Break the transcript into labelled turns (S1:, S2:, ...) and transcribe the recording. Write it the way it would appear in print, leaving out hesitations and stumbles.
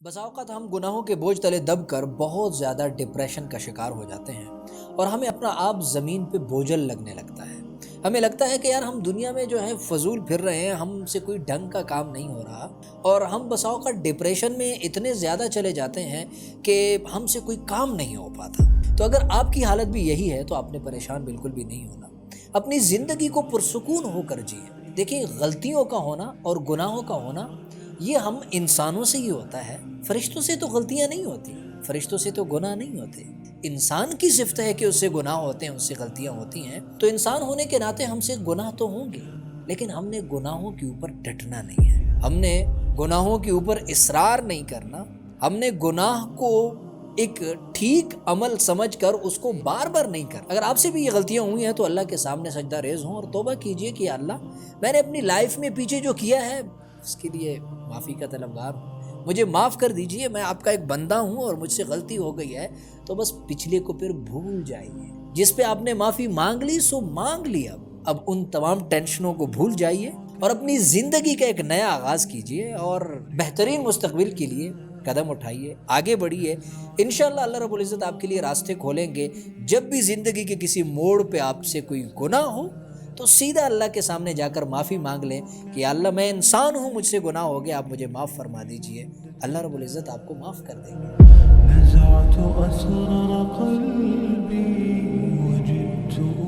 S1: بسا اوقات ہم گناہوں کے بوجھ تلے دب کر بہت زیادہ ڈپریشن کا شکار ہو جاتے ہیں اور ہمیں اپنا آپ زمین پہ بوجھل لگنے لگتا ہے۔ ہمیں لگتا ہے کہ یار ہم دنیا میں جو ہے فضول پھر رہے ہیں، ہم سے کوئی ڈھنگ کا کام نہیں ہو رہا، اور ہم بسا اوقات ڈپریشن میں اتنے زیادہ چلے جاتے ہیں کہ ہم سے کوئی کام نہیں ہو پاتا۔ تو اگر آپ کی حالت بھی یہی ہے تو آپ نے پریشان بالکل بھی نہیں ہونا، اپنی زندگی کو پرسکون ہو کر جیے۔ دیکھیں، غلطیوں کا ہونا اور گناہوں کا ہونا یہ ہم انسانوں سے ہی ہوتا ہے، فرشتوں سے تو غلطیاں نہیں ہوتی، فرشتوں سے تو گناہ نہیں ہوتے۔ انسان کی صفت ہے کہ اس سے گناہ ہوتے ہیں، اس سے غلطیاں ہوتی ہیں، تو انسان ہونے کے ناطے ہم سے گناہ تو ہوں گے، لیکن ہم نے گناہوں کے اوپر ڈٹنا نہیں ہے، ہم نے گناہوں کے اوپر اصرار نہیں کرنا، ہم نے گناہ کو ایک ٹھیک عمل سمجھ کر اس کو بار بار نہیں کرنا۔ اگر آپ سے بھی یہ غلطیاں ہوئی ہیں تو اللہ کے سامنے سجدہ ریز ہوں اور توبہ کیجئے کہ اللہ، میں نے اپنی لائف میں پیچھے جو کیا ہے اس کے لیے معافی کا طلبگار ہوں، مجھے معاف کر دیجئے، میں آپ کا ایک بندہ ہوں اور مجھ سے غلطی ہو گئی ہے۔ تو بس پچھلے کو پھر بھول جائیے، جس پہ آپ نے معافی مانگ لی سو مانگ لی، اب ان تمام ٹینشنوں کو بھول جائیے اور اپنی زندگی کا ایک نیا آغاز کیجئے اور بہترین مستقبل کے لیے قدم اٹھائیے، آگے بڑھیے۔ انشاءاللہ اللہ رب العزت آپ کے لیے راستے کھولیں گے۔ جب بھی زندگی کے کسی موڑ پہ آپ سے کوئی گناہ ہو تو سیدھا اللہ کے سامنے جا کر معافی مانگ لیں کہ یا اللہ، میں انسان ہوں، مجھ سے گناہ ہو گیا، آپ مجھے معاف فرما دیجئے۔ اللہ رب العزت آپ کو معاف کر دیں گے۔
S2: نزعت أسرار قلبي وجدت